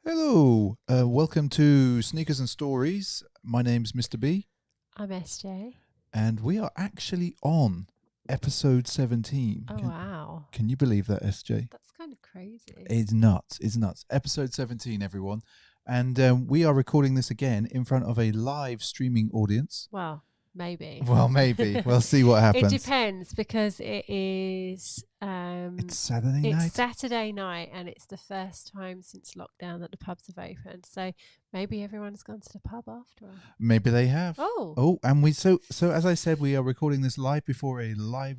Hello, welcome to Sneakers and Stories. My name's Mr. B, I'm SJ. and we are actually on episode 17. Oh, wow. Can you believe that, SJ? That's kind of crazy. It's nuts. It's nuts. Episode 17, everyone. And we are recording this again in front of a live streaming audience. Well, maybe. Well, maybe. We'll see what It happens. depends because it is. It's Saturday night. It's Saturday night, and it's the first time since lockdown that the pubs have opened. So maybe everyone's gone to the pub after all. Maybe they have. Oh, And we so as I said, we are recording this live before a live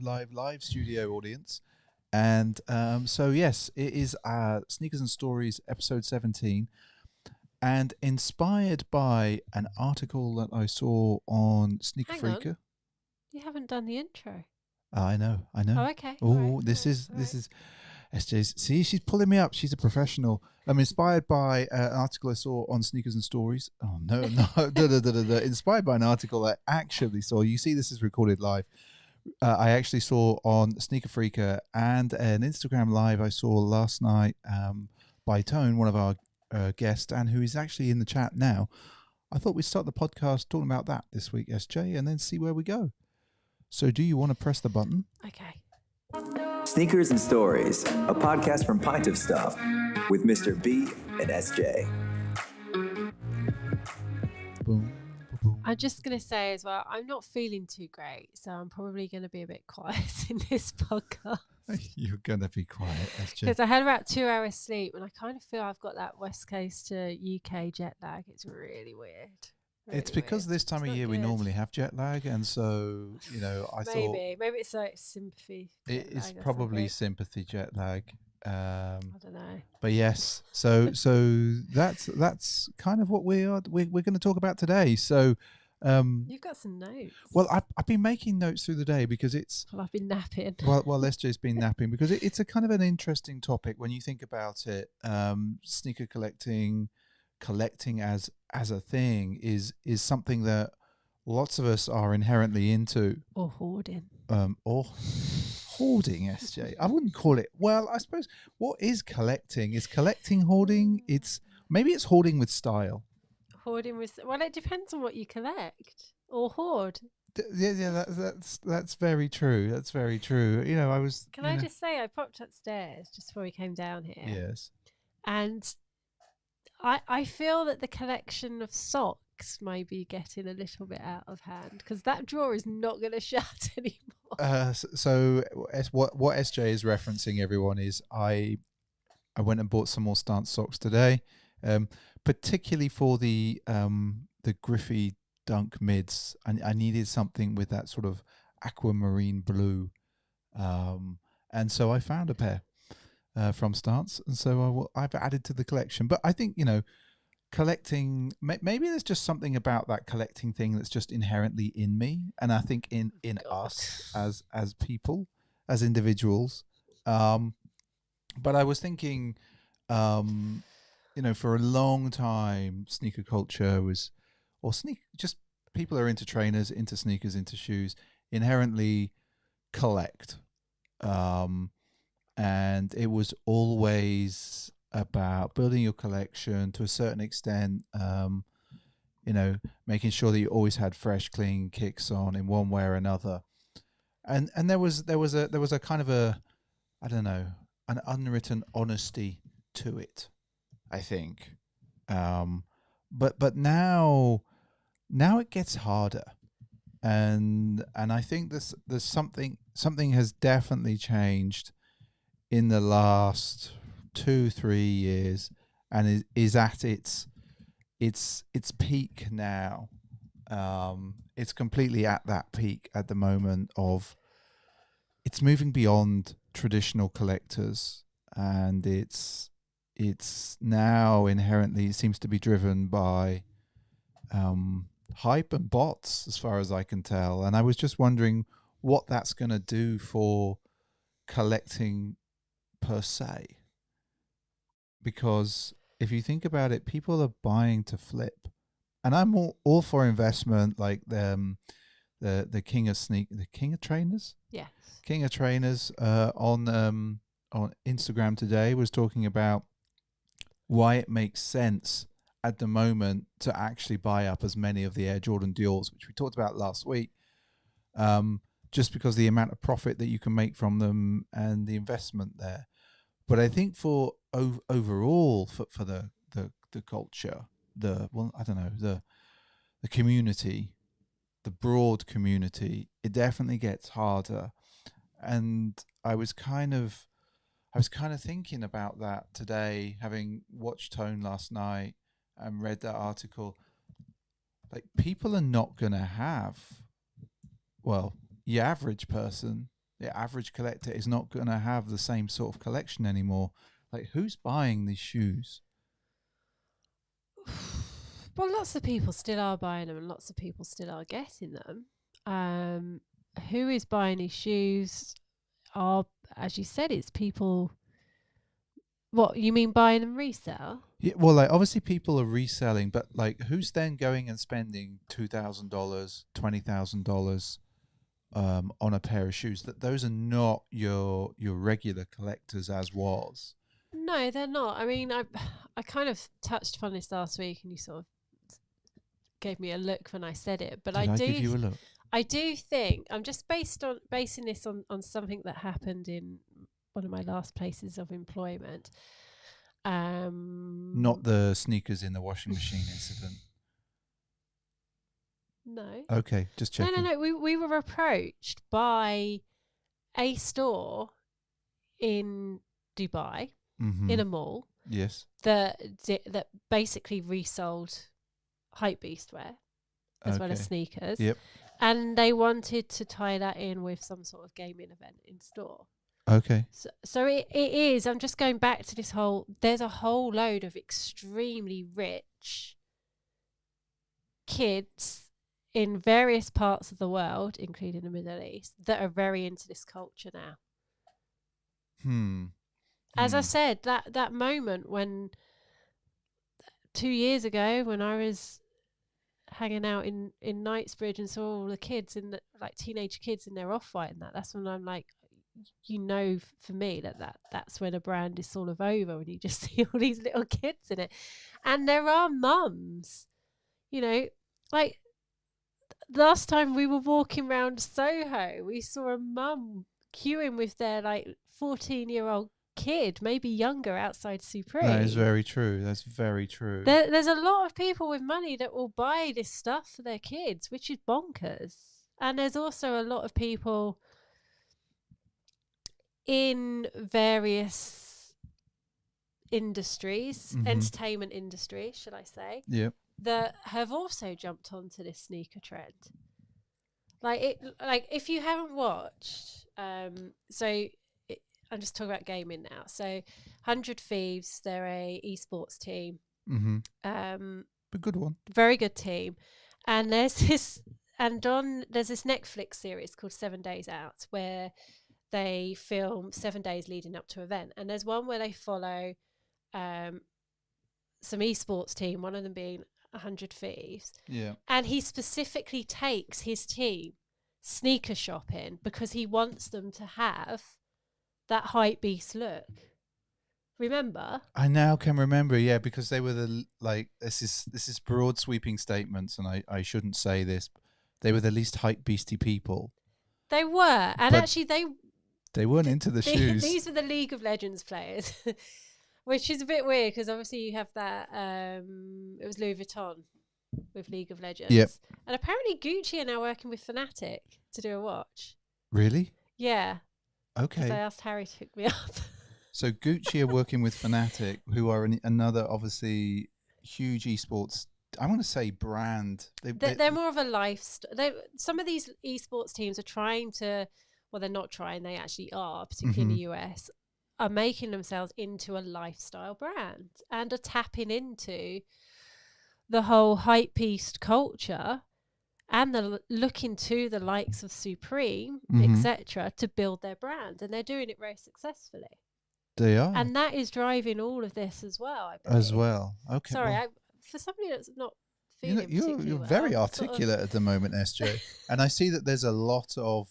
studio audience. And so yes, it is Sneakers and Stories episode 17, and inspired by an article that I saw on Sneaker hang on. Freaker. You haven't done the intro. I know. Oh, okay. Oh, this is SJ's. See, she's pulling me up. She's a professional. I'm inspired by an article I saw on Sneakers and Stories. Oh no, inspired by an article I actually saw. You see, this is recorded live. I actually saw on Sneaker Freaker and an Instagram live I saw last night by Tone, one of our guests, and who is actually in the chat now. I thought we'd start the podcast talking about that this week, SJ, and then see where we go. So do you want to press the button? Okay. Sneakers and Stories, a podcast from Pint of Stuff with Mr. B and SJ. Boom, boom. I'm just going to say as well, I'm not feeling too great, so I'm probably going to be a bit quiet in this podcast. You're going to be quiet, SJ. Because I had about 2 hours sleep, and I kind of feel I've got that West Coast to UK jet lag. It's really weird. It's because this time of year we normally have jet lag, and so I thought maybe it's like sympathy. it is probably sympathy jet lag. I don't know. But yes, so that's kind of what we're going to talk about today. So You've got some notes. well, I've been making notes through the day because it's I've been napping. well SJ's been napping because it's a kind of an interesting topic when you think about it. Sneaker collecting as a thing is something that lots of us are inherently into. Or hoarding. Or hoarding, SJ. I wouldn't call it. Well, I suppose what is collecting? Is collecting hoarding? Maybe it's hoarding with style. Hoarding was it depends on what you collect or hoard. Yeah, that's very true. That's very true. I was. Can I just say I popped upstairs just before we came down here. Yes. And I feel that the collection of socks may be getting a little bit out of hand because that drawer is not going to shut anymore. So what SJ is referencing, everyone, is I went and bought some more stance socks today, particularly for the Griffey Dunk mids. I needed something with that sort of aquamarine blue, and so I found a pair. From Stance, and so I've added to the collection. But I think collecting. Maybe there's just something about that collecting thing that's just inherently in me, and I think in us as people, as individuals. But I was thinking, for a long time, sneaker culture just people are into trainers, into sneakers, into shoes, inherently collect. And it was always about building your collection to a certain extent, making sure that you always had fresh, clean kicks on in one way or another. And there was a kind of an unwritten honesty to it, I think. But now it gets harder. And I think there's something has definitely changed in the last 2-3 years, and is at its peak now. It's completely at that peak at the moment of it's moving beyond traditional collectors, and it's now inherently seems to be driven by hype and bots, as far as I can tell. And I was just wondering what that's going to do for collecting per se, because if you think about it, people are buying to flip, and I'm all for investment, like the king of trainers, Yes, king of trainers on Instagram today was talking about why it makes sense at the moment to actually buy up as many of the Air Jordan Diors, which we talked about last week, just because the amount of profit that you can make from them and the investment there. But I think for overall for the culture, the community, the broad community, it definitely gets harder. And I was kind of thinking about that today, having watched Tone last night and read that article. Like, people are not going to have, well, your average person, the average collector is not going to have the same sort of collection anymore. Like, who's buying these shoes? Well, lots of people still are buying them and lots of people still are getting them. Who is buying these shoes are, as you said, it's people. What, you mean buying and resell? Yeah, well, like, obviously people are reselling, but like, who's then going and spending $2,000, $20,000 on a pair of shoes? That those are not your regular collectors, as was. No, they're not. I mean, I kind of touched upon this last week, and you sort of gave me a look when I said it. But Did I give you a look? I do think I'm just basing this on something that happened in one of my last places of employment. Not the sneakers in the washing machine incident. No. Okay, just checking. No. We were approached by a store in Dubai, in a mall. Yes. That basically resold hypebeast wear as well as sneakers. Yep. And they wanted to tie that in with some sort of gaming event in store. Okay. So it is. I'm just going back to this whole. There's a whole load of extremely rich kids in various parts of the world, including the Middle East, that are very into this culture now. As I said, that moment when 2 years ago, when I was hanging out in Knightsbridge and saw all the kids in teenage kids in their Off-White and that's when I'm like, for me that's when a brand is sort of over, when you just see all these little kids in it. And there are mums, like last time we were walking around Soho, we saw a mum queuing with their 14-year-old kid, maybe younger, outside Supreme. That is very true. That's very true. There's a lot of people with money that will buy this stuff for their kids, which is bonkers. And there's also a lot of people in various industries, entertainment industry, should I say? Yep. That have also jumped onto this sneaker trend. If you haven't watched, I'm just talking about gaming now. So 100 Thieves, they're a esports team. A good one. Very good team. And there's this Netflix series called 7 Days Out, where they film 7 days leading up to an event. And there's one where they follow some esports team, one of them being 100 Thieves. Yeah. And he specifically takes his team sneaker shopping because he wants them to have that hype beast look. Remember? I now can remember, yeah, because they were this is broad sweeping statements, and I shouldn't say this. They were the least hype beastie people. They were, and actually they weren't into the shoes. These were the League of Legends players, which is a bit weird because obviously you have that. It was Louis Vuitton with League of Legends. Yep. And apparently Gucci are now working with Fnatic to do a watch. Really? Yeah. Okay. Because I asked Harry to hook me up. So Gucci are working with Fnatic, who are another obviously huge esports. I want to say brand. They're more of a lifestyle. Some of these esports teams are trying to. Well, they're not trying. They actually are, particularly in the US, are making themselves into a lifestyle brand and are tapping into the whole hype-beast culture and looking to the likes of Supreme, etc., to build their brand. And they're doing it very successfully. They are. And that is driving all of this as well, I believe. As well. Okay. Sorry, for somebody that's not feeling you're very articulate at the moment, SJ. And I see that there's a lot of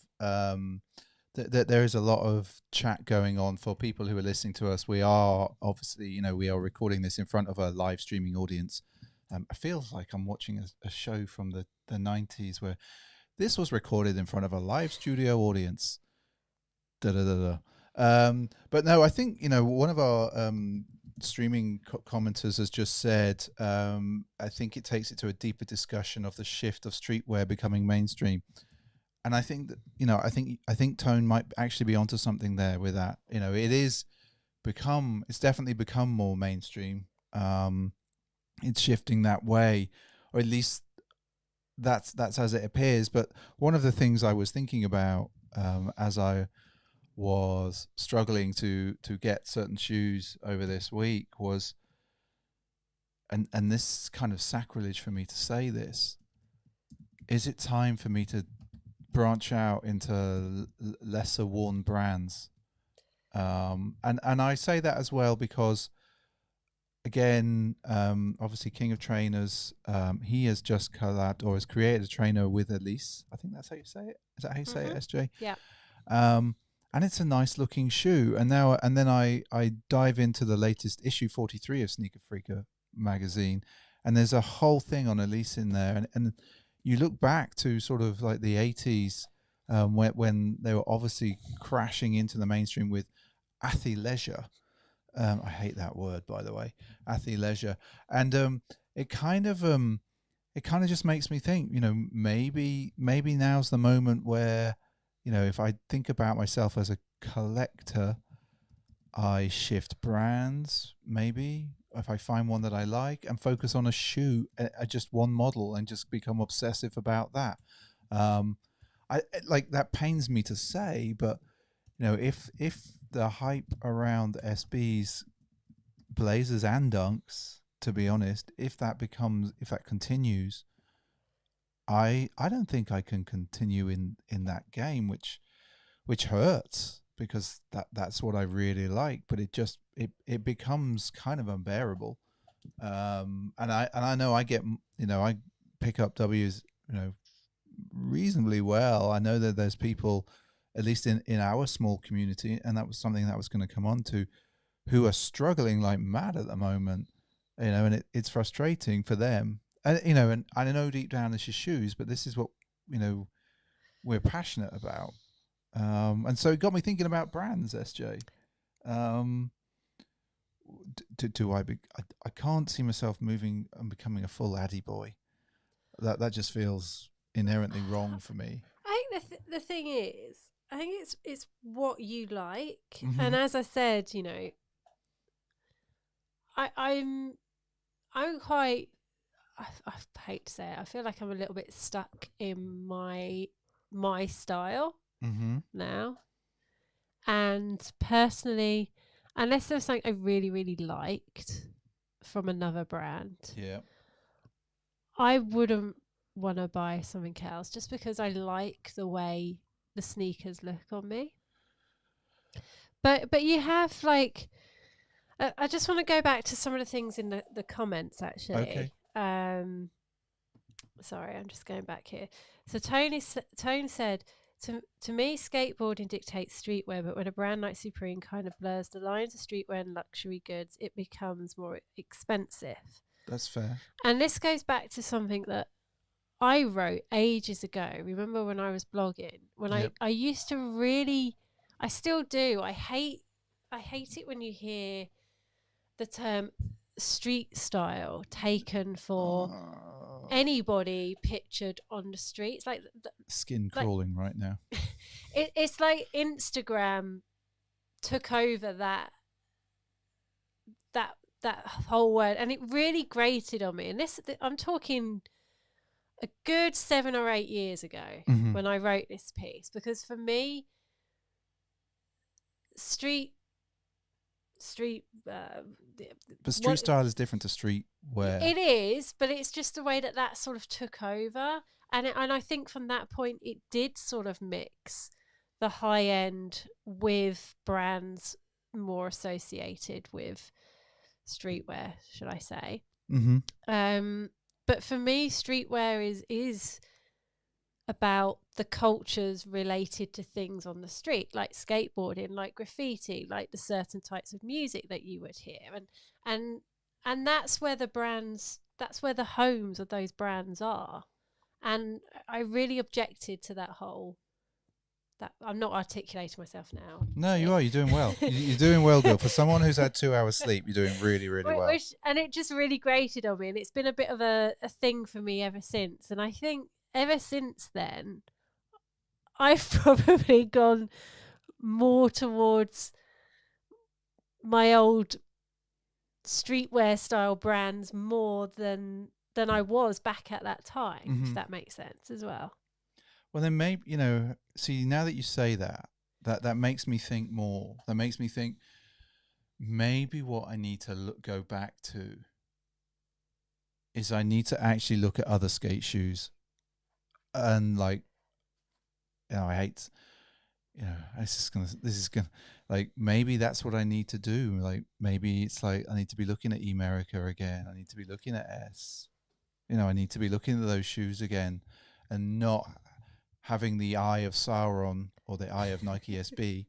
there is a lot of chat going on for people who are listening to us. We are obviously, we are recording this in front of a live streaming audience. It feels like I'm watching a show from the 90s where this was recorded in front of a live studio audience. Da, da, da, da. But no, I think, one of our streaming commenters has just said, I think it takes it to a deeper discussion of the shift of streetwear becoming mainstream. And I think that, I think Tone might actually be onto something there with that. It's definitely become more mainstream. It's shifting that way, or at least that's as it appears. But one of the things I was thinking about as I was struggling to get certain shoes over this week was, and this is kind of sacrilege for me to say this, is it time for me to branch out into lesser worn brands? And I say that as well because, again, obviously King of Trainers, he has just collabed or has created a trainer with Elise. I think that's how you say it. Is that how you say it, SJ? Yeah. And it's a nice looking shoe. And then I dive into the latest issue 43 of Sneaker Freaker magazine, and there's a whole thing on Elise in there. And you look back to sort of like the 80s, when they were obviously crashing into the mainstream with athleisure. I hate that word, by the way, athleisure. And it kind of just makes me think, maybe now's the moment where, if I think about myself as a collector, I shift brands, maybe if I find one that I like, and focus on a shoe, just one model, and just become obsessive about that. I like that pains me to say, but if the hype around SBs, Blazers, and Dunks, to be honest, if that continues, I don't think I can continue in that game, which hurts, because that's what I really like, but it becomes kind of unbearable. And I know I get, I pick up W's, reasonably well. I know that there's people, at least in our small community, and that was something that I was going to come on to, who are struggling like mad at the moment, and it's frustrating for them. And and I know deep down this is shoes, but this is what we're passionate about. And so it got me thinking about brands, SJ. I can't see myself moving and becoming a full Addy boy. That just feels inherently wrong for me. I think the thing is, I think it's what you like, Mm-hmm. and as I said, I'm quite. I hate to say it. I feel like I'm a little bit stuck in my style now, and personally, unless there was something I really really liked from another brand, I wouldn't want to buy something else just because I like the way the sneakers look on me. But you have like, I just want to go back to some of the things in the comments actually. Okay. Sorry, I'm just going back here. So Tone said, to me, skateboarding dictates streetwear, but when a brand like Supreme kind of blurs the lines of streetwear and luxury goods, it becomes more expensive. That's fair. And this goes back to something that I wrote ages ago. Remember when I was blogging? When I used to really, I still do. I hate it when you hear the term street style taken for anybody pictured on the streets. Like skin crawling right now. It's like Instagram took over that whole word, and it really grated on me. And I'm talking a good 7 or 8 years ago when I wrote this piece, because for me, street but street style is different to street wear. It is, but it's just the way that sort of took over, and I think from that point it did sort of mix the high end with brands more associated with streetwear, should I say? But for me, streetwear is about the cultures related to things on the street, like skateboarding, like graffiti, like the certain types of music that you would hear, and that's where the homes of those brands are. And I really objected to that whole. That I'm not articulating myself now. No, you are. You're doing well. You're doing well, girl. For someone who's had 2 hours sleep, you're doing really, really well. And it just really grated on me, and it's been a bit of a thing for me ever since. And I think ever since then, I've probably gone more towards my old streetwear style brands more than I was back at that time, if that makes sense as well. Well, then maybe, see, now that you say that makes me think more. That makes me think maybe what I need to go back to is I need to actually look at other skate shoes and I hate, this is gonna, like, maybe that's what I need to do. Like, maybe it's like, I need to be looking at Emerica again. I need to be looking at S, I need to be looking at those shoes again and not having the eye of Sauron or the eye of Nike SB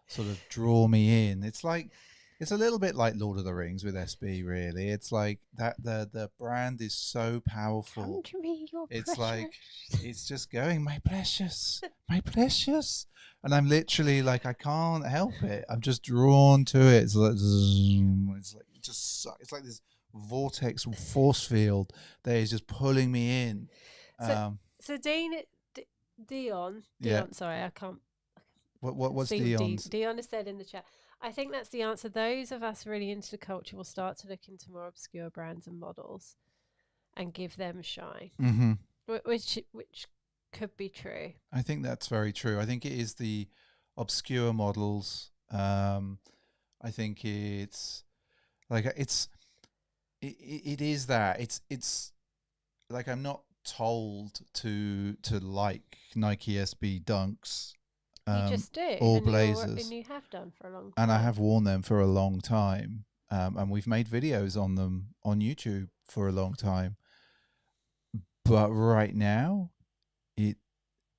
sort of draw me in. It's a little bit like Lord of the Rings with SB, really. It's like that the brand is so powerful. Come to me, your it's precious. Like, it's just going, my precious, my precious. And I'm literally like, I can't help it. I'm just drawn to it. It's like this vortex force field that is just pulling me in. So Dion. Yeah. Sorry, I can't. What's Dion's? Dion has said in the chat. I think that's the answer. Those of us really into the culture will start to look into more obscure brands and models, and give them a shine. Mm-hmm. Which could be true. I think that's very true. I think it is the obscure models. I think it's like it is that it's like, I'm not told to like Nike SB Dunks. You just do, or and Blazers, and you have done for a long time. And I have worn them for a long time, and we've made videos on them on YouTube for a long time. But right now, it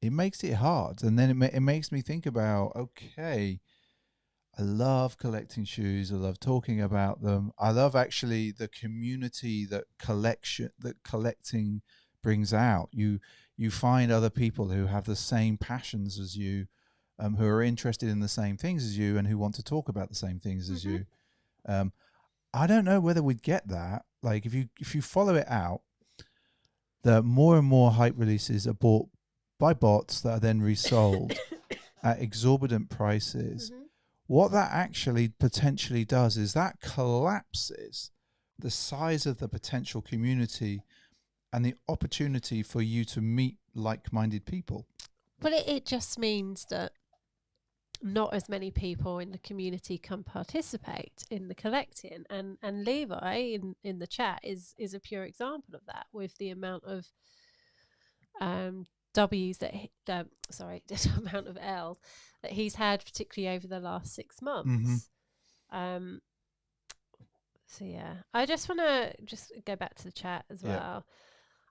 makes it hard, and then it makes me think about, okay, I love collecting shoes. I love talking about them. I love actually the community that collecting brings out. You find other people who have the same passions as you, who are interested in the same things as you, and who want to talk about the same things as you. I don't know whether we'd get that. Like, if you follow it out, the more and more hype releases are bought by bots that are then resold at exorbitant prices. What that actually potentially does is that collapses the size of the potential community and the opportunity for you to meet like-minded people. Well, it just means that not as many people in the community can participate in the collecting, and Levi in the chat is a pure example of that, with the amount of W's the amount of L's that he's had, particularly over the last 6 months. So yeah, I just want to go back to the chat as well.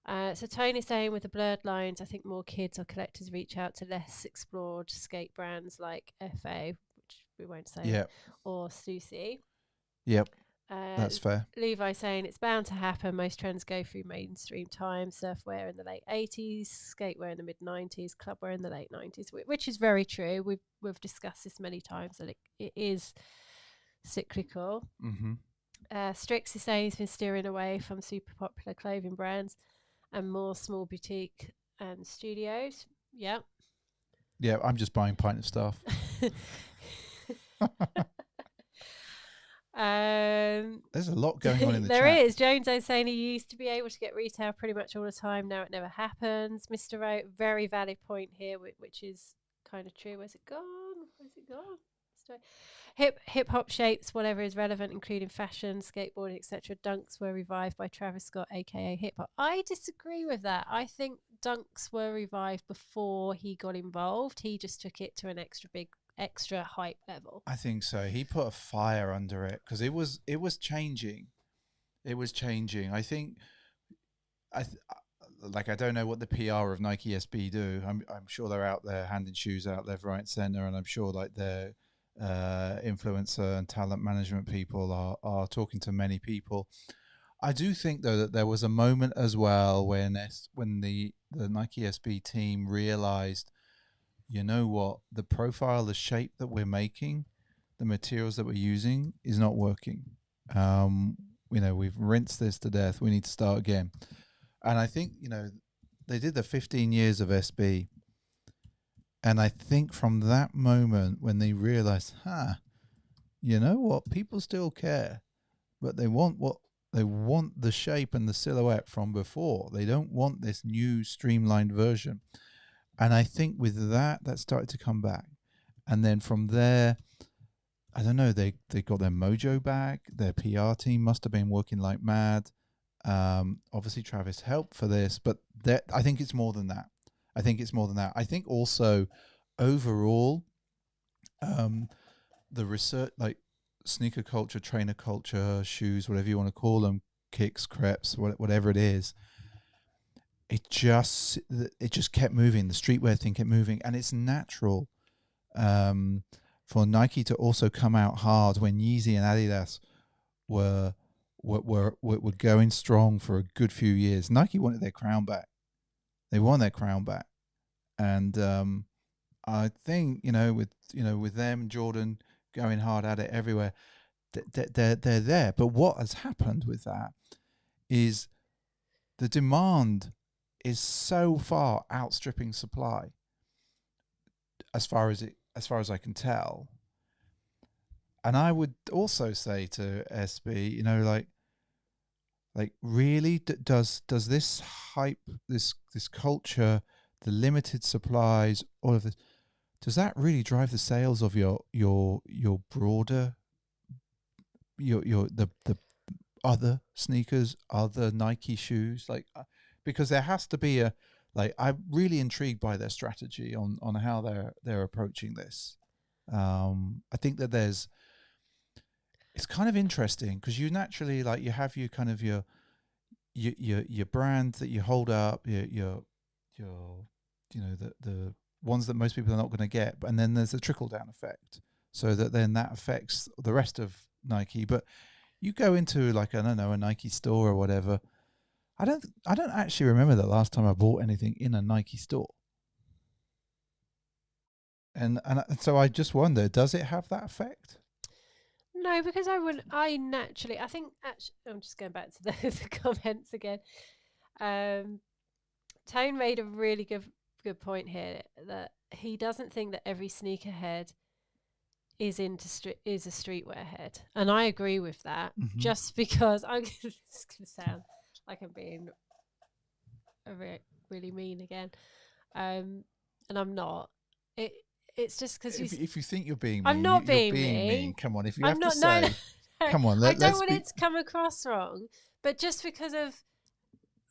So Tony's saying, with the blurred lines, I think more kids or collectors reach out to less explored skate brands like FA, which we won't say, or Stussy. Yep, that's fair. Levi saying, it's bound to happen. Most trends go through mainstream time. Surfwear in the late 80s, skatewear in the mid 90s, clubwear in the late 90s, which is very true. We've discussed this many times, that it is cyclical. Strix is saying he's been steering away from super popular clothing brands and more small boutique and studios. Yeah, I'm just buying Pint of Stuff. There's a lot going on in the chat. There is. Jones is saying he used to be able to get retail pretty much all the time. Now it never happens. Mr. O, very valid point here, which is kind of true. Where's it gone? Hip hop shapes whatever is relevant, including fashion, skateboarding, etc. Dunks were revived by Travis Scott, aka hip hop. I disagree with that. I think dunks were revived before he got involved. He just took it to an extra hype level. I think so. He put a fire under it because it was changing. It was changing. I think like, I don't know what the PR of Nike SB do. I'm sure they're out there handing shoes out left, right, and center, and I'm sure like their influencer and talent management people are talking to many people. I do think though that there was a moment as well when the Nike SB team realized, you know what, the profile, the shape that we're making, the materials that we're using is not working. We've rinsed this to death. We need to start again. And I think, they did the 15 years of SB. And I think from that moment when they realized, you know what, people still care, but they want the shape and the silhouette from before. They don't want this new streamlined version. And I think with that started to come back. And then from there, I don't know, they got their mojo back. Their PR team must have been working like mad. Obviously, Travis helped for this, but I think it's more than that. I think also overall, the research, like sneaker culture, trainer culture, shoes, whatever you want to call them, kicks, crepes, whatever it is, it just kept moving. The streetwear thing kept moving, and it's natural for Nike to also come out hard when Yeezy and Adidas were going strong for a good few years. Nike wanted their crown back. They won their crown back, and I think with them, Jordan going hard at it everywhere, they're there. But what has happened with that is the demand is so far outstripping supply, as far as I can tell. And I would also say to SB, like really, does this hype, this culture, the limited supplies, all of this, does that really drive the sales of your broader, the other sneakers, other Nike shoes? Like, because there has to be I'm really intrigued by their strategy on how they're approaching this. I think that it's kind of interesting because you naturally, like, you have your kind of your brand that you hold up, your the ones that most people are not going to get, and then there's a trickle down effect, so that then that affects the rest of Nike. But you go into, like, I don't know, a Nike store or whatever. I don't actually remember the last time I bought anything in a Nike store. And so I just wonder, does it have that effect? No, because I think actually, I'm just going back to the comments again. Tone made a really good point here, that he doesn't think that every sneakerhead is a streetwear head, and I agree with that. Mm-hmm. Just because I'm going to sound like I'm being really mean again, and I'm not. It's just because if you think you're being mean, I'm not you're being mean. Come on, if you I'm have not, to say, no. come on, I don't want it to come across wrong, but just because of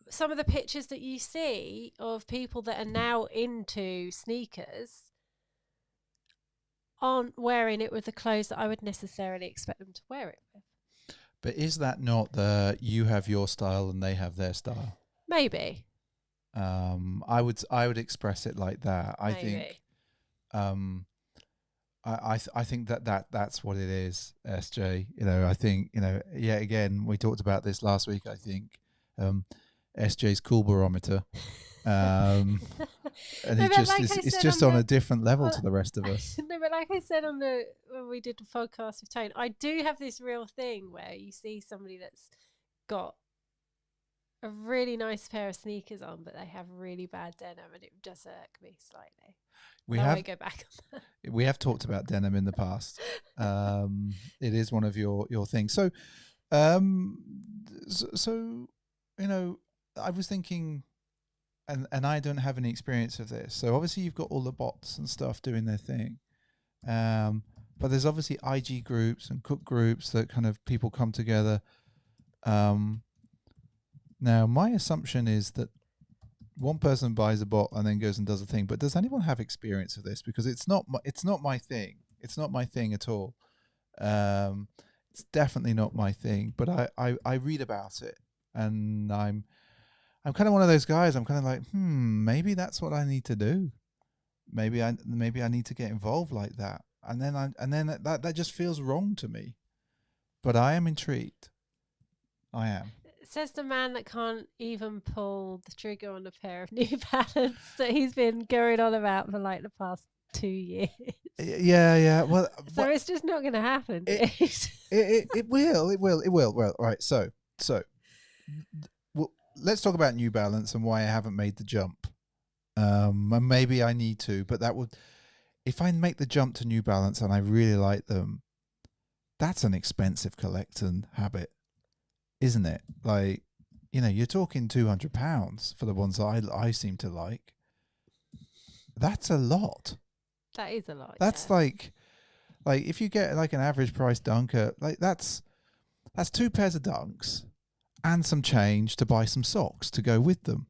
some of the pictures that you see of people that are now into sneakers aren't wearing it with the clothes that I would necessarily expect them to wear it with. But is that not you have your style and they have their style? Maybe. I would express it like that. I think. I think that's what it is, SJ. I think, yeah, again, we talked about this last week, I think. SJ's cool barometer. And it's just on a different level to the rest of us. No, but like I said when we did the podcast with Tone, I do have this real thing where you see somebody that's got a really nice pair of sneakers on, but they have really bad denim, and it does irk me slightly. I won't go back on that. We have talked about denim in the past. It is one of your things. So, I was thinking, and I don't have any experience of this. So obviously you've got all the bots and stuff doing their thing, but there's obviously IG groups and cook groups that kind of people come together. Now, my assumption is that one person buys a bot and then goes and does a thing. But does anyone have experience of this? Because it's not my thing. It's not my thing at all. It's definitely not my thing. But I read about it, and I'm kind of one of those guys. I'm kind of like, maybe that's what I need to do. Maybe I need to get involved like that. And then that just feels wrong to me. But I am intrigued. I am. Says the man that can't even pull the trigger on a pair of New Balance that he's been going on about for like the past 2 years. Yeah. Well, so it's just not going to happen. It will. Well, all right. So well, let's talk about New Balance and why I haven't made the jump. And maybe I need to, but that would, if I make the jump to New Balance and I really like them, that's an expensive collecting habit, isn't it? Like, you're talking £200 for the ones that I seem to like. That's a lot. That is a lot. That's like if you get like an average price dunker, like that's 2 pairs of dunks and some change to buy some socks to go with them.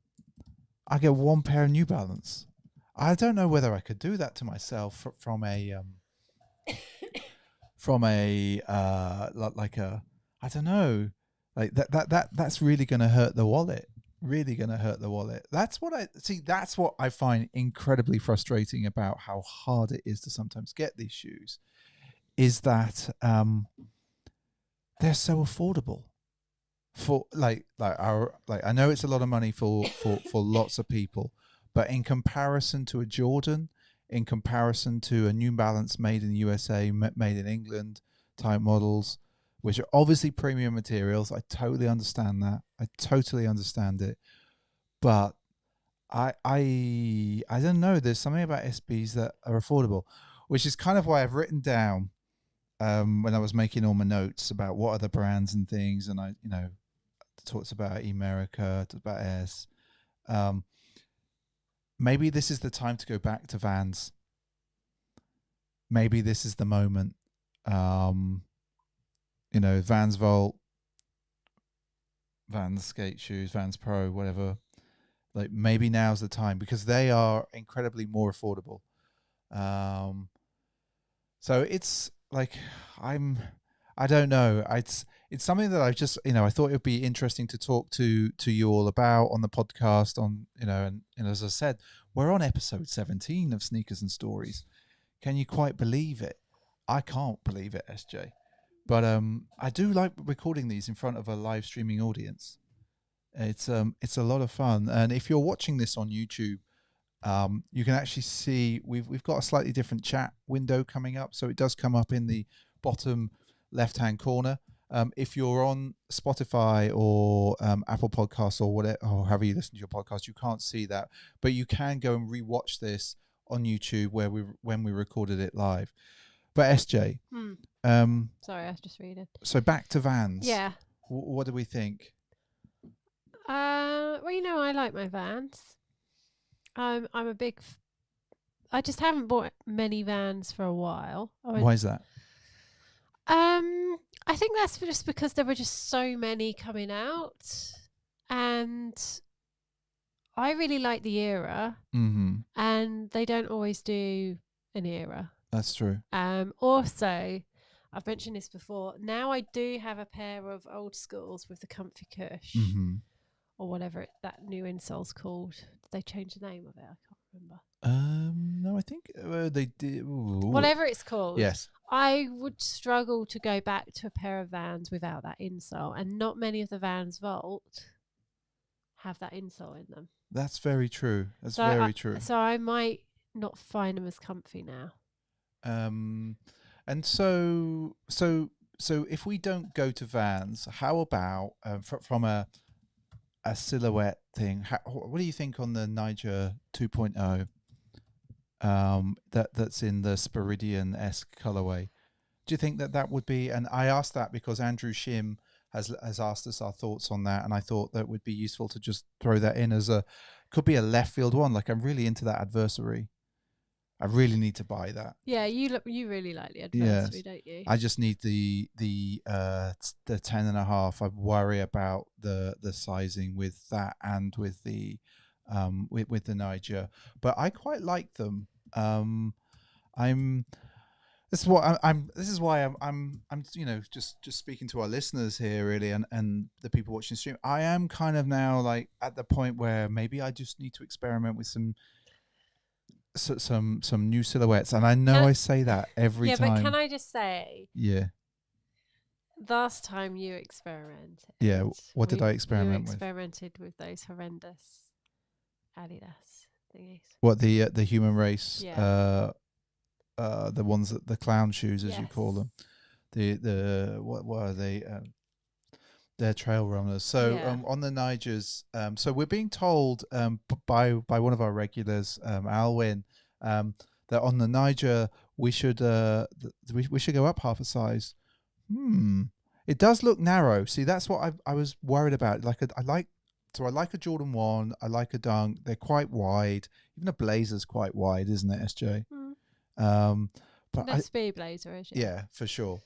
I get 1 pair of New Balance. I don't know whether I could do that to myself from a like a, I don't know, like that's really going to hurt the wallet. Really going to hurt the wallet. That's what I find incredibly frustrating about how hard it is to sometimes get these shoes, is that they're so affordable. For like I know it's a lot of money for lots of people, but in comparison to a Jordan, in comparison to a New Balance made in the USA, made in England type models, which are obviously premium materials, I totally understand that. I totally understand it, but I don't know. There's something about SBs that are affordable, which is kind of why I've written down when I was making all my notes about what are the brands and things, and I talks about Emerica, talks about S. Maybe this is the time to go back to Vans. Maybe this is the moment. Vans Volt, Vans skate shoes, Vans Pro, whatever. Like, maybe now's the time because they are incredibly more affordable. So it's like I don't know. It's something that I've just, I thought it would be interesting to talk to you all about on the podcast, and as I said, we're on episode 17 of Sneakers and Stories. Can you quite believe it? I can't believe it, SJ. But I do like recording these in front of a live streaming audience. It's a lot of fun. And if you're watching this on YouTube, you can actually see we've got a slightly different chat window coming up. So it does come up in the bottom left-hand corner. If you're on Spotify or Apple Podcasts or whatever, or however you listen to your podcast, you can't see that, but you can go and rewatch this on YouTube when we recorded it live. But SJ, sorry, I was just reading. So back to Vans. Yeah. What do we think? Well, I like my Vans. I'm a big. I just haven't bought many Vans for a while. Why is that? I think that's just because there were just so many coming out, and I really like the era, and they don't always do an era. That's true. Also, I've mentioned this before. Now I do have a pair of old schools with the Comfy Cush, or whatever that new insole's called. Did they change the name of it? I can't remember. No, I think they did. Ooh. Whatever it's called. Yes. I would struggle to go back to a pair of Vans without that insole, and not many of the Vans Volt have that insole in them. That's very true. That's very true. So I might not find them as comfy now. And so if we don't go to Vans, how about from a silhouette thing? What do you think on the Niger 2.0? That's in the Spiridion-esque colorway. Do you think that would be? And I asked that because Andrew Shim has asked us our thoughts on that, and I thought that would be useful to just throw that in as could be a left field one. Like, I'm really into that Adversary. I really need to buy that. Yeah, you really like the Adversary, don't you? I just need the 10.5. I worry about the sizing with that and with the with the Niger, but I quite like them. There's This is what I'm. This is why I'm. Just speaking to our listeners here, really, and the people watching the stream. I am kind of now like at the point where maybe I just need to experiment with some new silhouettes. And I know I say that every yeah, time. but can I just say, Yeah. last time you experimented. Yeah. What did I experiment you with? experimented with those horrendous Adidas thingies. What the human race? Yeah. The ones that the clown shoes, as you call them. Yes. The what are they? They're trail runners. So Yeah. on the Nigers, so we're being told by one of our regulars, Alwyn, that on the Niger we should we should go up half a size. It does look narrow. See, that's what I was worried about. I like a Jordan 1. I like a Dunk. They're quite wide. Even a Blazer's quite wide, isn't it, SJ? But Let's be Blazer, is it? yeah, for sure.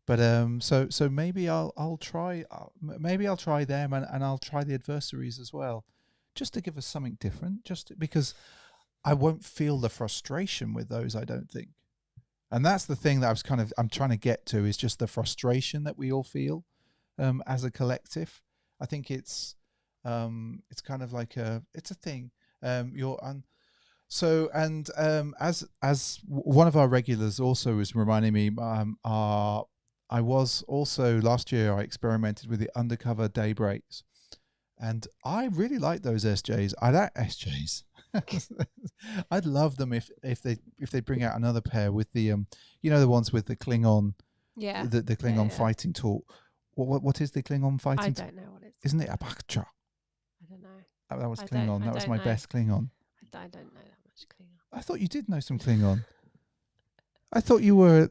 But so maybe I'll try maybe I'll try them and I'll try the adversaries as well, just to give us something different. Just because I won't feel the frustration with those, I don't think. And that's the thing that I'm trying to get to, is just the frustration that we all feel as a collective. I think it's kind of like it's a thing. As one of our regulars also was reminding me, I was also last year I experimented with the undercover daybreaks, and I really like those SJs. I like SJs. I'd love them if they bring out another pair with the the ones with the Klingon, the Klingon fighting tool. What is the Klingon fighting tool? I don't know what it's. Isn't it Abacha? I don't know. That was Klingon. That was my best Klingon. I don't know that much Klingon. I thought you did know some Klingon. I thought you were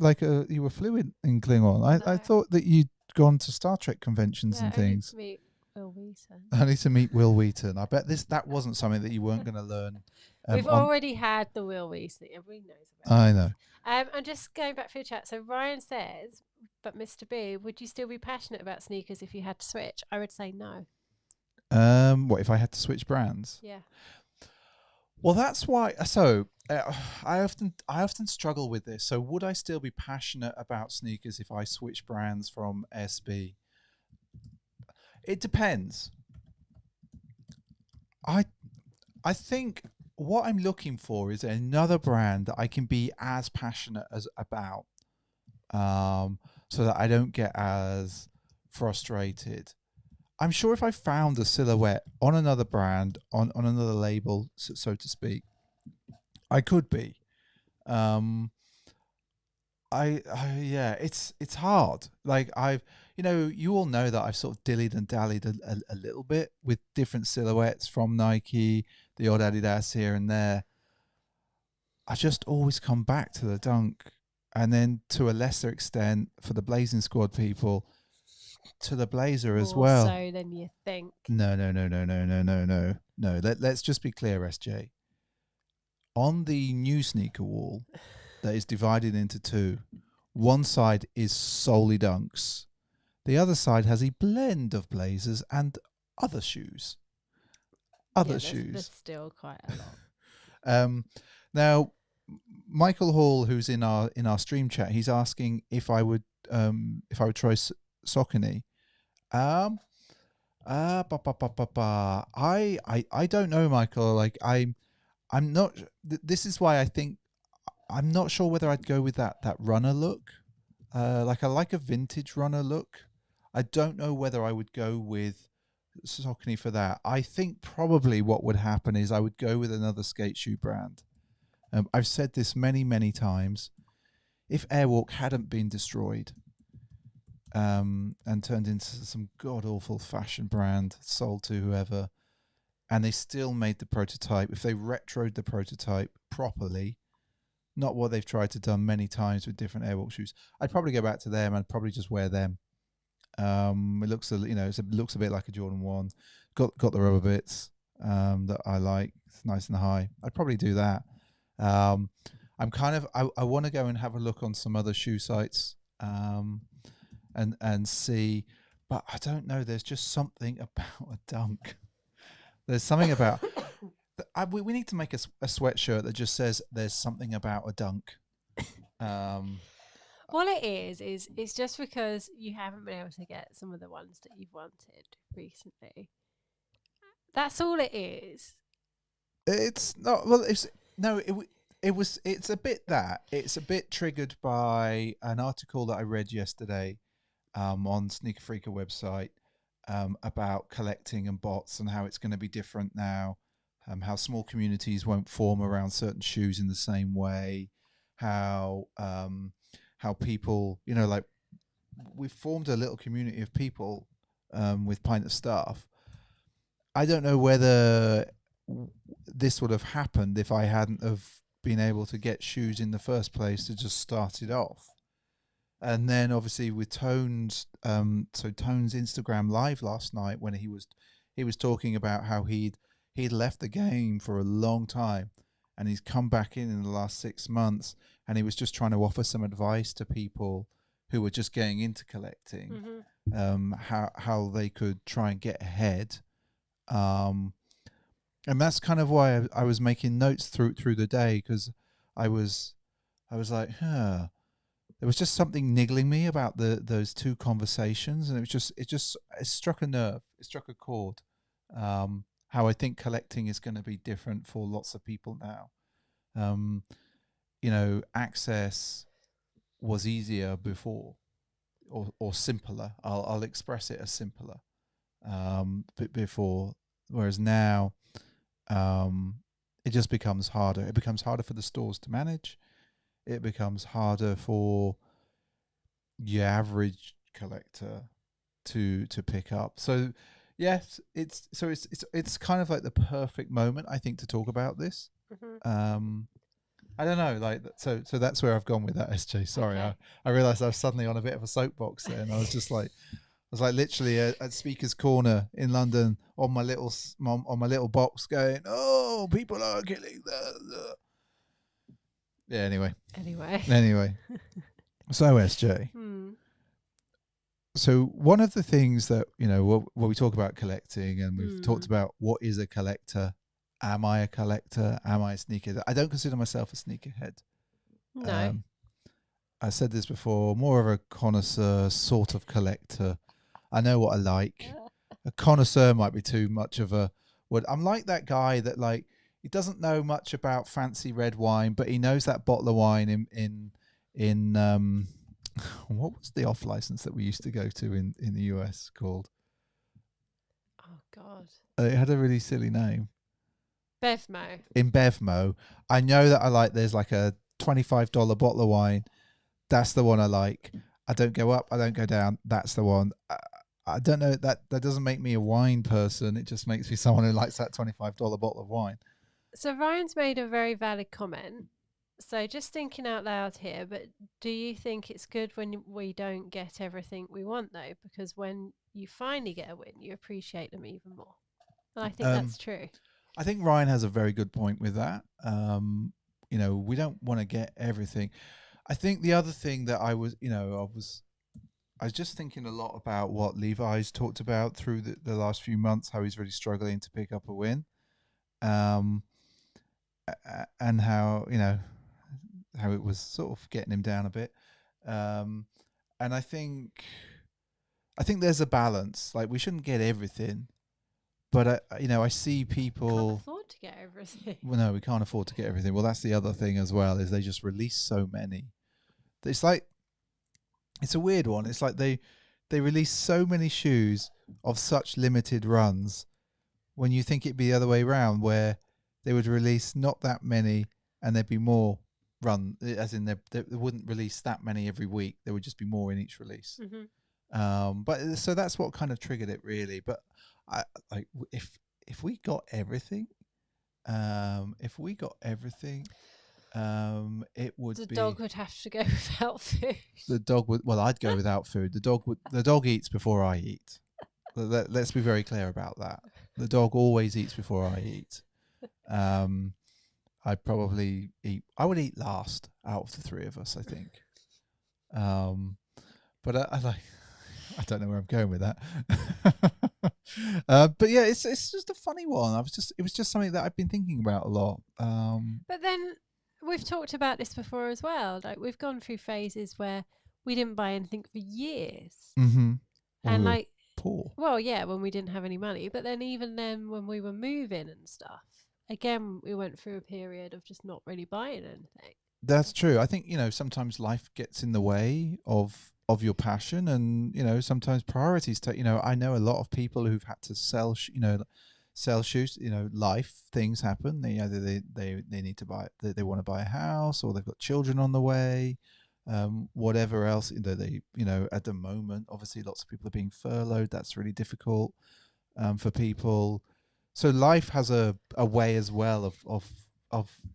you were fluent in Klingon. I thought that you'd gone to Star Trek conventions and things. Meet Will Wheaton. I need to meet Will Wheaton. I bet that wasn't something that you weren't going to learn. We've already had the Will Wheaton. Everybody knows about I know. I'm just going back through the chat. So Ryan says, but Mr. B, would you still be passionate about sneakers if you had to switch? I would say no. What if I had to switch brands? Yeah. Well, that's why. So I often struggle with this. So would I still be passionate about sneakers if I switch brands from SB? It depends. I think what I'm looking for is another brand that I can be as passionate as about, so that I don't get as frustrated. I'm sure if I found a silhouette on another brand, on another label, so to speak, I could be. It's hard. Like you all know that I've sort of dillied and dallied a little bit with different silhouettes from Nike, the odd Adidas here and there. I just always come back to the Dunk, and then to a lesser extent for the Blazing Squad people, to the Blazer as well. More so than you think. No. Let's just be clear, SJ. On the new sneaker wall that is divided into two, one side is solely Dunks. The other side has a blend of Blazers and other shoes. There's still quite a lot. Now, Michael Hall, who's in our stream chat, he's asking if I would try Saucony. I don't know, Michael. Like I'm not. This is why I think I'm not sure whether I'd go with that runner look. Like I like a vintage runner look. I don't know whether I would go with Saucony for that. I think probably what would happen is I would go with another skate shoe brand. I've said this many times. If Airwalk hadn't been destroyed and turned into some god-awful fashion brand sold to whoever, and they still made the prototype, if they retroed the prototype properly, not what they've tried to done many times with different Airwalk shoes, I'd probably go back to them and probably just wear them. It looks it looks a bit like a Jordan 1. Got the rubber bits that I like. It's nice and high. I'd probably do that. I'm kind of I want to go and have a look on some other shoe sites and see, but I don't know. There's just something about a Dunk. There's something about. We need to make a sweatshirt that just says "There's something about a Dunk." All it is it's just because you haven't been able to get some of the ones that you've wanted recently. That's all it is. It's not. Well, it's no. It's a bit that. It's a bit triggered by an article that I read yesterday, on Sneaker Freaker website, about collecting and bots and how it's going to be different now. How small communities won't form around certain shoes in the same way. How people, like, we've formed a little community of people, with Pint of Stuff. I don't know whether this would have happened if I hadn't have been able to get shoes in the first place to just start it off. And then obviously with Tone's, so Tone's Instagram live last night, when he was talking about how he'd left the game for a long time and he's come back in the last 6 months, and he was just trying to offer some advice to people who were just getting into collecting, how they could try and get ahead. And that's kind of why I was making notes through the day, because I was like, there was just something niggling me about those two conversations, and it struck a nerve, it struck a chord. How I think collecting is going to be different for lots of people now. Access was easier before, or simpler. I'll express it as simpler, before, whereas now, it just becomes harder. It becomes harder for the stores to manage. It becomes harder for your average collector to pick up. So yes, it's kind of like the perfect moment, I think, to talk about this. I don't know, like, so that's where I've gone with that, SJ. Sorry, okay. I realized I was suddenly on a bit of a soapbox there, and I was just like, literally at Speaker's Corner in London on my little box, going, "Oh, people are killing the." Yeah. Anyway. So SJ. So one of the things that, when we talk about collecting, and we've talked about what is a collector. Am I a collector? Am I a sneakerhead? I don't consider myself a sneakerhead. No. I said this before, more of a connoisseur sort of collector. I know what I like. A connoisseur might be too much of a word. I'm like that guy that, like, he doesn't know much about fancy red wine, but he knows that bottle of wine in what was the off license that we used to go to in the US called? Oh God. It had a really silly name. Bevmo. In Bevmo. I know that there's like a $25 bottle of wine. That's the one I like. I don't go up, I don't go down. That's the one. I don't know, that doesn't make me a wine person. It just makes me someone who likes that $25 bottle of wine. So Ryan's made a very valid comment. So just thinking out loud here, but do you think it's good when we don't get everything we want, though? Because when you finally get a win, you appreciate them even more. And I think that's true. I think Ryan has a very good point with that. We don't want to get everything. I think the other thing that I was just thinking a lot about what Levi's talked about through the last few months, how he's really struggling to pick up a win. And how, how it was sort of getting him down a bit. And I think there's a balance. Like, we shouldn't get everything. But, I see people... Can't afford to get everything. Well, no, we can't afford to get everything. Well, that's the other thing as well, is they just release so many. It's like... It's a weird one. It's like they release so many shoes of such limited runs, when you think it'd be the other way around, where they would release not that many and there'd be more run, as in they wouldn't release that many every week. There would just be more in each release. But so that's what kind of triggered it, really. But if we got everything, it would be... The dog would have to go without food. The dog would... Well, I'd go without food. The dog eats before I eat. Let's be very clear about that. The dog always eats before I eat. I'd probably eat... I would eat last out of the three of us, I think. But I don't know where I'm going with that. But yeah, it's just a funny one. It was just something that I've been thinking about a lot. But then we've talked about this before as well. Like we've gone through phases where we didn't buy anything for years, Mm-hmm. and We were like, poor. well, yeah, when we didn't have any money. But then even then, when we were moving and stuff, again, we went through a period of just not really buying anything. That's true. I think, sometimes life gets in the way of your passion, and sometimes priorities take. I know a lot of people who've had to sell shoes. Life things happen. They either they need to buy, they want to buy a house, or they've got children on the way. Whatever else, they at the moment, obviously lots of people are being furloughed. That's really difficult for people. So life has a way as well of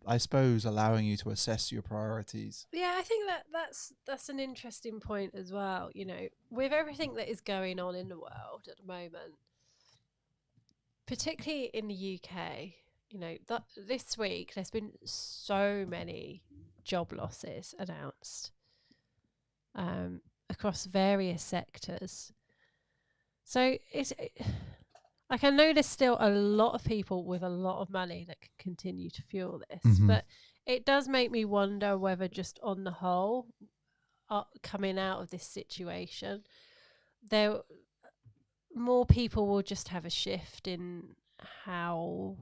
I suppose allowing you to assess your priorities. Yeah, I think that's an interesting point as well. With everything that is going on in the world at the moment, particularly in the UK, this week there's been so many job losses announced across various sectors. So like, I know there's still a lot of people with a lot of money that can continue to fuel this, but it does make me wonder whether, just on the whole, coming out of this situation, more people will just have a shift in how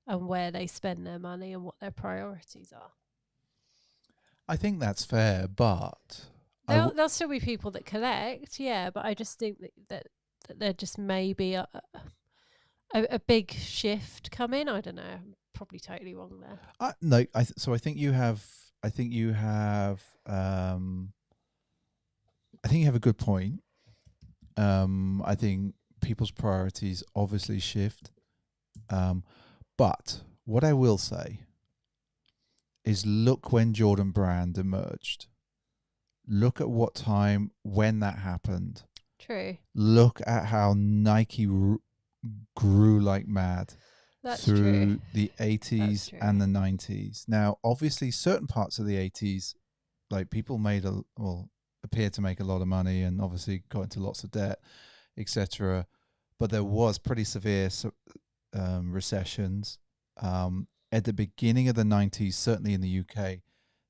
and where they spend their money and what their priorities are. I think that's fair, but There'll still be people that collect, yeah, but I just think that there just may be a big shift coming. I don't know. I'm probably totally wrong there. no. So I think you have. I think you have a good point. I think people's priorities obviously shift. But what I will say is, look when Jordan Brand emerged. Look at what time when that happened. True. Look at how Nike grew like mad through the 80s and the 90s. Now, obviously, certain parts of the 80s, like, people appeared to make a lot of money and obviously got into lots of debt, etc. But there was pretty severe recessions. At the beginning of the 90s, certainly in the UK,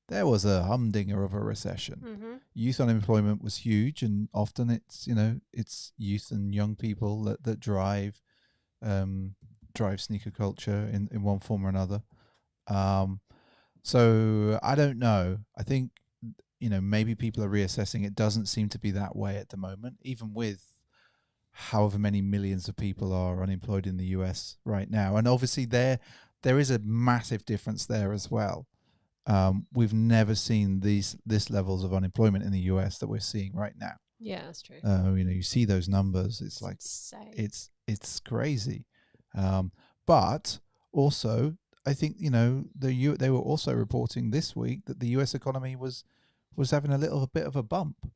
there was a humdinger of a recession. Mm-hmm. Youth unemployment was huge, and often it's youth and young people that drive sneaker culture in one form or another. So I don't know. I think maybe people are reassessing. It doesn't seem to be that way at the moment, even with however many millions of people are unemployed in the US right now. And obviously there is a massive difference there as well. We've never seen this levels of unemployment in the US that we're seeing right now. Yeah, that's true. You see those numbers. It's like insane. It's crazy. But also, I think they were also reporting this week that the US economy was having a little bit of a bump.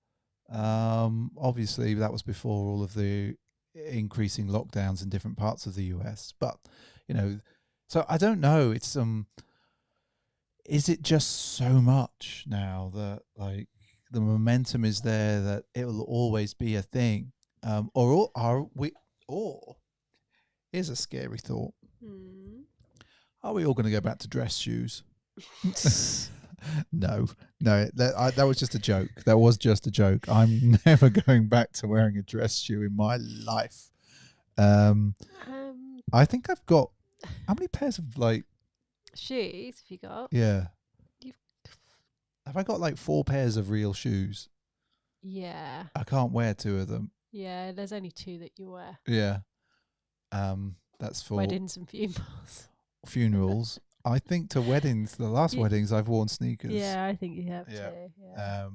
Obviously, that was before all of the increasing lockdowns in different parts of the US. But so I don't know. It's is it just so much now that, like, the momentum is there that it will always be a thing? Or are we? Or here's a scary thought: are we all going to go back to dress shoes? No, that was just a joke. That was just a joke. I'm never going back to wearing a dress shoe in my life. I think I've got, how many pairs of, like, shoes have you got? Yeah. Have I got like 4 pairs of real shoes? Yeah. I can't wear 2 of them. Yeah, there's only 2 that you wear. Yeah. That's for weddings and funerals. Funerals. I think to weddings, the last weddings, I've worn sneakers. Yeah, I think you have too. Yeah.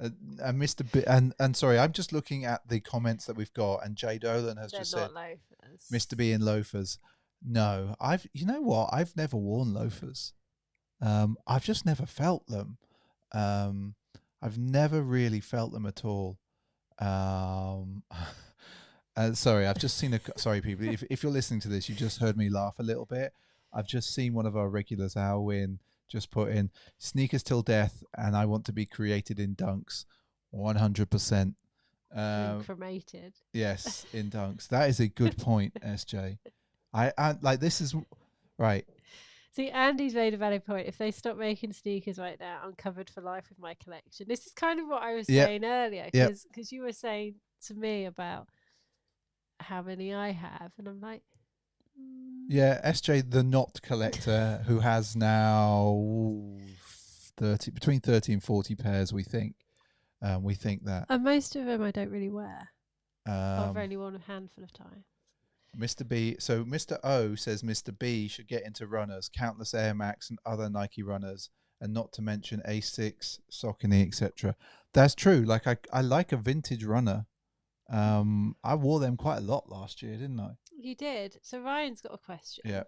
And Mr. B, and sorry, I'm just looking at the comments that we've got, and Jay Dolan has just said, loafers. Mr. B in loafers. No, you know what? I've never worn loafers. I've just never felt them. I've never really felt them at all. Sorry, I've just seen sorry, people. If you're listening to this, you just heard me laugh a little bit. I've just seen one of our regulars, Alwyn, just put in sneakers till death, and I want to be created in dunks, 100%. Cremated. Yes, in dunks. That is a good point, SJ. I like, this is right. See, Andy's made a valid point. If they stop making sneakers right now, I'm covered for life with my collection. This is kind of what I was Yep. saying earlier, Yep. because you were saying to me about how many I have, and I'm like, Yeah, SJ, the not collector, who has now 30, between 30 and 40 pairs, we think. We think that. and most of them I don't really wear. I've Um, only worn a handful of time. Mr. B, so Mr. O says Mr. B should get into runners, countless Air Max and other Nike runners, and not to mention Asics, Saucony, etc. That's true. Like I like a vintage runner. I wore them quite a lot last year, didn't I? You did. So Ryan's got a question. Yeah.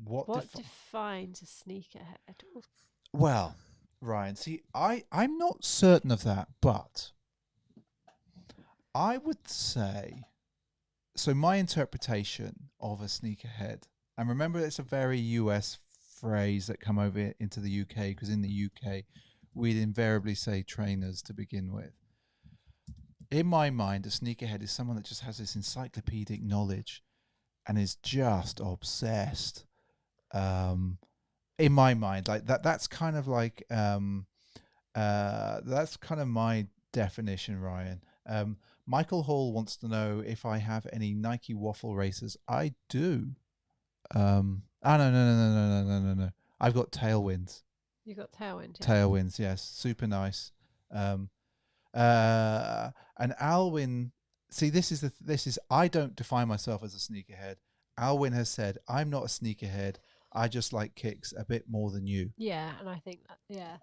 What defines a sneakerhead? Oof. Well, Ryan, see, I'm not certain of that, but I would say, so my interpretation of a sneakerhead, and remember it's a very US phrase that come over into the UK, because in the UK we'd invariably say trainers to begin with. In my mind, a sneakerhead is someone that just has this encyclopedic knowledge and is just obsessed. In my mind, like that's kind of like that's kind of my definition, Ryan. Michael Hall wants to know if I have any Nike waffle racers. I do. No, no. I've got Tailwinds. You got Tailwind. Yeah. Tailwinds, yes, super nice. And Alwyn, see, this is I don't define myself as a sneakerhead. Alwyn has said I'm not a sneakerhead. I just like kicks a bit more than you. Yeah, and I think that, yeah.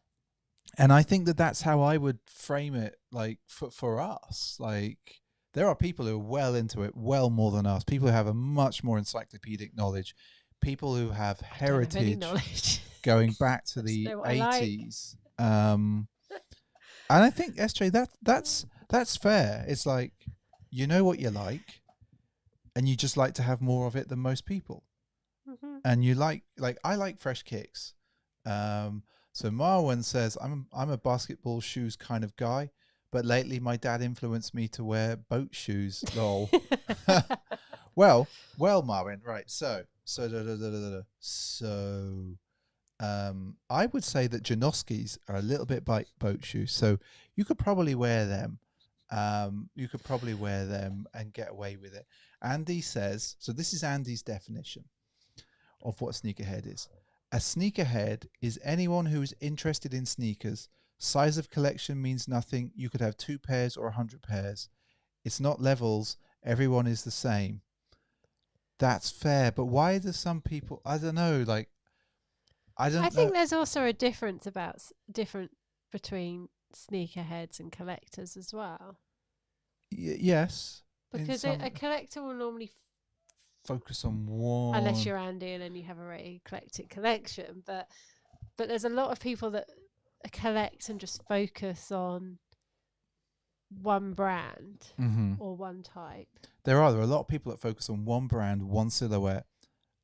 And I think that that's how I would frame it, like for us. Like there are people who are well into it, well more than us. People who have a much more encyclopedic knowledge. People who have heritage knowledge. going back to the 80s. And I think SJ, that's fair. It's like you know what you like, and you just like to have more of it than most people. Mm-hmm. And you like I like fresh kicks. So Marwan says I'm a basketball shoes kind of guy, but lately my dad influenced me to wear boat shoes. Lol. well, Marwan, right? So I would say that Janoskis are a little bit like boat shoes, so you could probably wear them. You could probably wear them and get away with it. Andy says, so this is Andy's definition of what a sneakerhead is. A sneakerhead is anyone who is interested in sneakers. Size of collection means nothing. You could have 2 pairs or 100 pairs. It's not levels. Everyone is the same. That's fair. But why do some people, I don't know, like, I think there's also a difference between sneakerheads and collectors as well. Yes. Because a collector will normally focus on one. Unless you're Andy and then you have a very eclectic collection. But there's a lot of people that collect and just focus on one brand or one type. There are a lot of people that focus on one brand, one silhouette,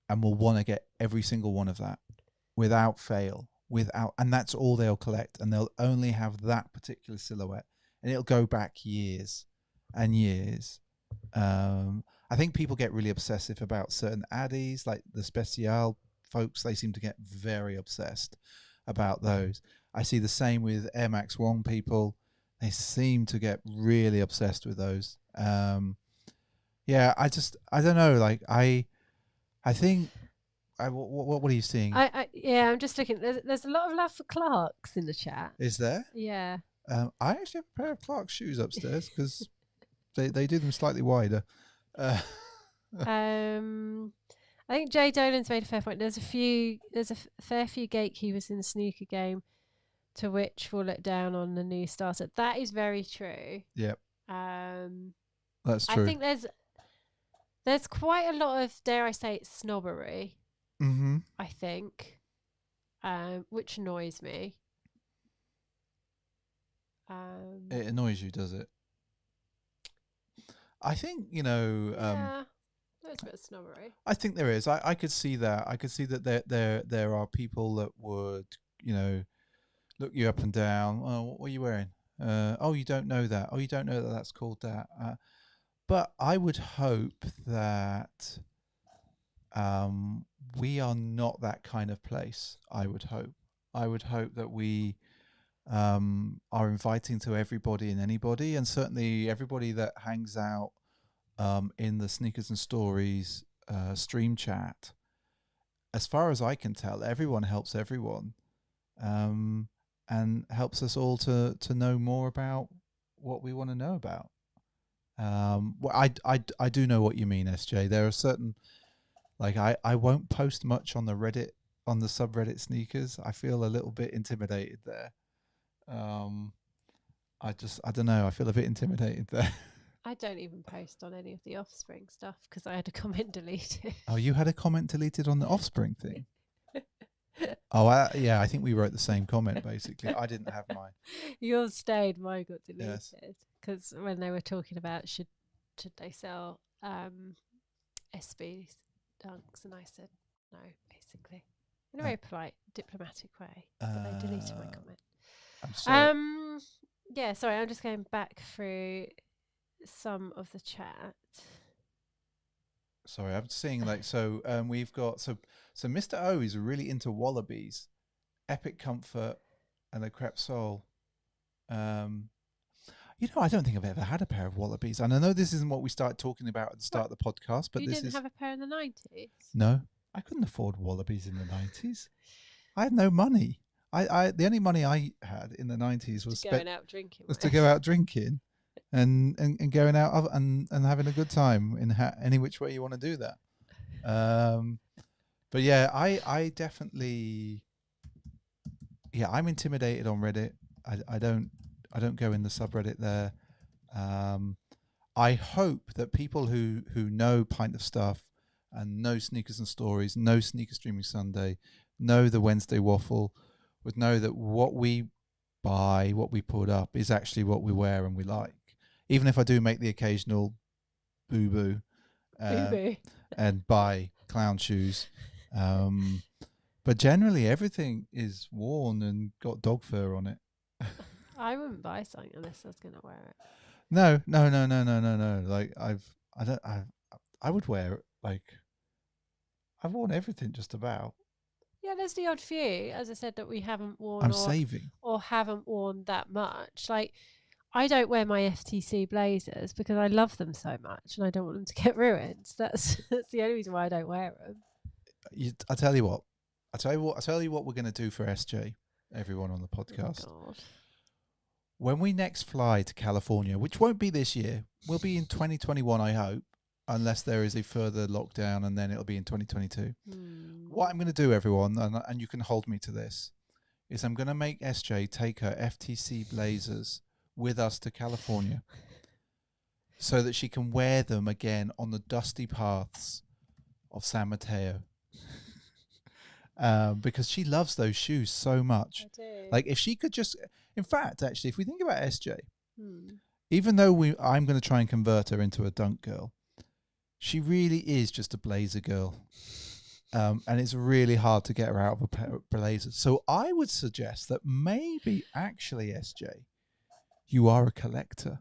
and will want to get every single one of that without fail. And that's all they'll collect, and they'll only have that particular silhouette, and it'll go back years and years. I think people get really obsessive about certain addies, like the Special folks. They seem to get very obsessed about those. I see the same with Air Max 1 people. They seem to get really obsessed with those. Yeah, I don't know. Like I think. What are you seeing? I'm just looking. There's a lot of love for Clarks in the chat. Is there? Yeah. I actually have a pair of Clarks shoes upstairs because they do them slightly wider. I think Jay Dolan's made a fair point. There's a fair few gatekeepers in the snooker game, to which will look down on the new starter. That is very true. Yep. That's true. I think there's quite a lot of, dare I say it, snobbery. Mm-hmm. I think, which annoys me. It annoys you, does it? I think, yeah, there's a bit of snobbery. I think there is. I could see that. I could see that there are people that would, look you up and down. Oh, what are you wearing? Oh, you don't know that. Oh, you don't know that that's called that. But I would hope that we are not that kind of place. I would hope that we are inviting to everybody and anybody, and certainly everybody that hangs out in the Sneakers and Stories stream chat. As far as I can tell, everyone helps everyone, and helps us all to know more about what we want to know about. Well, I do know what you mean, SJ. There are certain, like, I won't post much on the Reddit, on the subreddit sneakers. I feel a little bit intimidated there. I don't know. I feel a bit intimidated there. I don't even post on any of the Offspring stuff because I had a comment deleted. Oh, you had a comment deleted on the Offspring thing? Oh, yeah, I think we wrote the same comment, basically. I didn't have mine. Yours stayed, mine got deleted. Yes. Because when they were talking about should they sell SB's dunks, and I said no, basically. In a very polite, diplomatic way. But they deleted my comment. I'm sorry. Yeah, sorry, I'm just going back through some of the chat. Sorry, I'm seeing we've got so Mr. O is really into wallabies, Epic Comfort, and a Crep Sole. I don't think I've ever had a pair of wallabies, and I know this isn't what we started talking about at the start of the podcast, but you didn't have a pair in the 90s? No, I couldn't afford wallabies in the 90s. I had no money. The only money I had in the 90s was going out drinking. Was to go out drinking. And going out and having a good time in any which way you want to do that. But yeah, I definitely, I'm intimidated on Reddit. I don't go in the subreddit there. I hope that people who know Pint of Stuff and know Sneakers and Stories, know Sneaker Streaming Sunday, know the Wednesday Waffle, would know that what we buy, what we put up, is actually what we wear and we like. Even if I do make the occasional boo-boo and buy clown shoes. But generally everything is worn and got dog fur on it. I wouldn't buy something unless I was going to wear it. No. Like I would wear it. Like, I've worn everything just about. Yeah, there's the odd few, as I said, that we haven't worn. I'm saving. Or haven't worn that much. Like, I don't wear my FTC blazers because I love them so much and I don't want them to get ruined. That's the only reason why I don't wear them. I'll tell you what we're going to do for SJ, everyone on the podcast. Oh, God. When we next fly to California, which won't be this year, we'll be in 2021, I hope, unless there is a further lockdown, and then it'll be in 2022. What I'm going to do, everyone, and you can hold me to this, is I'm going to make SJ take her FTC blazers with us to California so that she can wear them again on the dusty paths of San Mateo. Because she loves those shoes so much. I do. Like, if she could just, in fact, actually, if we think about SJ, even though I'm going to try and convert her into a dunk girl, she really is just a blazer girl. And it's really hard to get her out of a pair of blazers. So I would suggest that maybe actually, SJ, you are a collector,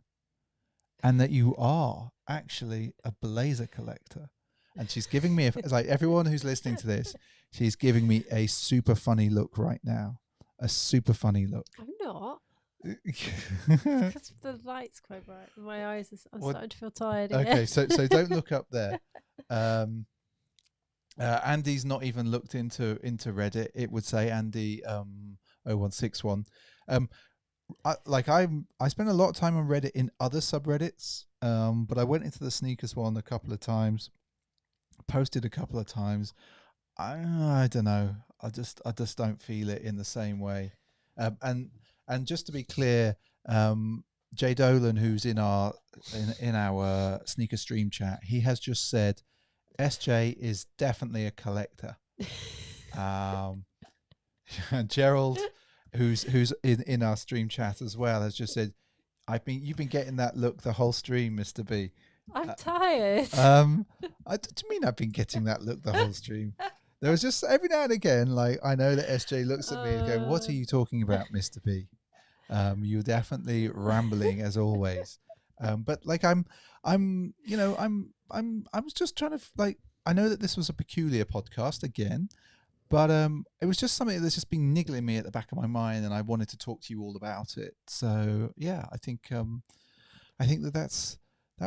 and that you are actually a blazer collector. And she's giving me, like, everyone who's listening to this, she's giving me a super funny look right now. A super funny look. I'm not. Because the light's quite bright. My eyes I'm starting to feel tired again. Okay, so don't look up there. Andy's not even looked into Reddit. It would say Andy 0161. I spent a lot of time on Reddit in other subreddits, but I went into the sneakers one a couple of times, posted a couple of times. I don't know. I just don't feel it in the same way. And just to be clear, Jay Dolan, who's in our sneaker stream chat, he has just said SJ is definitely a collector. And Gerald, who's in our stream chat as well, has just said, you've been getting that look the whole stream, Mr. B. I'm tired. Do you mean I've been getting that look the whole stream? There was just every now and again, like, I know that SJ looks at me and goes, "What are you talking about, Mr. B?" You're definitely rambling as always. But like, I was just trying to, like, I know that this was a peculiar podcast again, but it was just something that's just been niggling me at the back of my mind, and I wanted to talk to you all about it. So yeah, I think that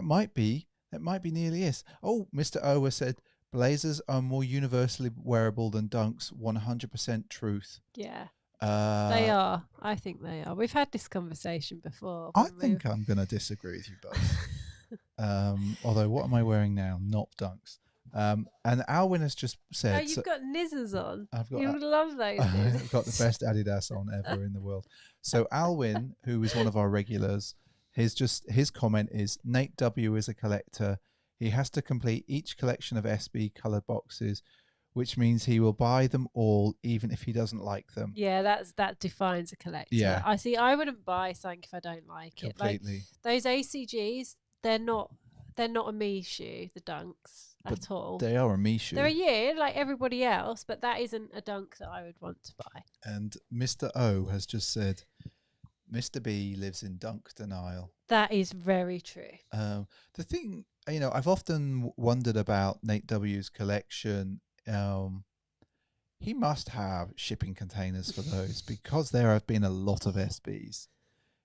might be nearly it. Oh, Mr. Ower said blazers are more universally wearable than dunks. 100% truth. Yeah. They are. I think they are. We've had this conversation before. I think I'm going to disagree with you both. Although, what am I wearing now? Not dunks. And Alwyn has just said... Oh, you've got nizzers on. I've got, you would love those. I've got the best Adidas on ever in the world. So Alwyn, who is one of our regulars, his comment is, Nate W is a collector. He has to complete each collection of SB coloured boxes, which means he will buy them all, even if he doesn't like them. Yeah, that defines a collector. Yeah. I see. I wouldn't buy something if I don't like Completely. it. Like those ACGs, they're not a me shoe, the dunks at all. They are a me shoe. They're a year like everybody else, but that isn't a dunk that I would want to buy. And Mr. O has just said, Mr. B lives in dunk denial. That is very true. The thing, I've often wondered about Nate W's collection. He must have shipping containers for those, because there have been a lot of SBs,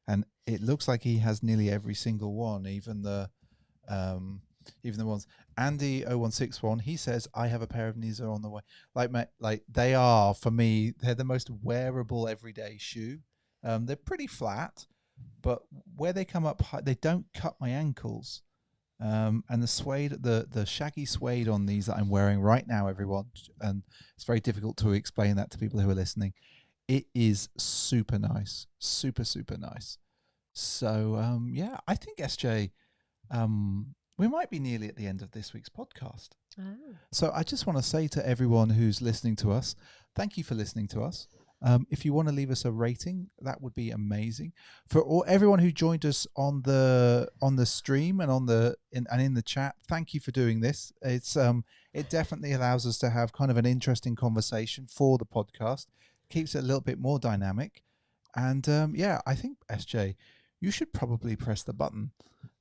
and it looks like he has nearly every single one, even the ones. Andy 0161, he says, I have a pair of these are on the way. Like they are, for me, they're the most wearable everyday shoe. They're pretty flat, but where they come up high, they don't cut my ankles. And the suede, the shaggy suede on these that I'm wearing right now, everyone, and it's very difficult to explain that to people who are listening. It is super nice, super nice. So yeah, I think SJ, we might be nearly at the end of this week's podcast. Oh. So I just want to say to everyone who's listening to us, thank you for listening to us. If you want to leave us a rating, that would be amazing. For everyone who joined us on the stream and in the chat, thank you for doing this. It's it definitely allows us to have kind of an interesting conversation for the podcast. Keeps it a little bit more dynamic. And yeah, I think SJ, you should probably press the button,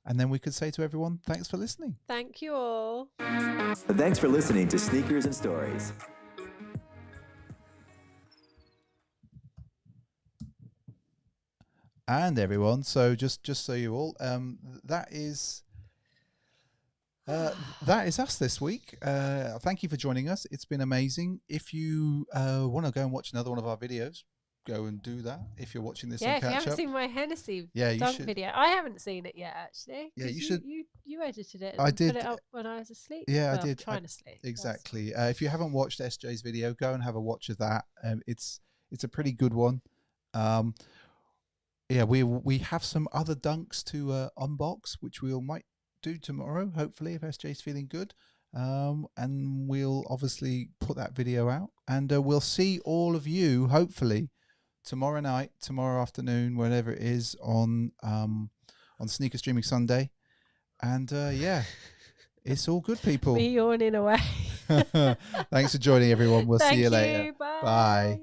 and then we could say to everyone, thanks for listening. Thank you all. Thanks for listening to Sneakers and Stories. And everyone, so just so you all, that is us this week. Thank you for joining us. It's been amazing. If you want to go and watch another one of our videos, go and do that. If you're watching this on if you catch haven't up, seen my Hennessy you dunk should. video, I haven't seen it yet actually. Yeah, you should. You edited it. I And did. Put it up when I was asleep. Yeah, well, I did. Trying to sleep. Exactly. If you haven't watched SJ's video, go and have a watch of that. It's a pretty good one. Yeah, we have some other dunks to unbox, which we might do tomorrow, hopefully, if SJ's feeling good. And we'll obviously put that video out, and we'll see all of you hopefully tomorrow night, tomorrow afternoon, whenever it is on Sneaker Streaming Sunday. And yeah, it's all good, people. Me yawning away. Thanks for joining, everyone. We'll see you later. Bye. Bye.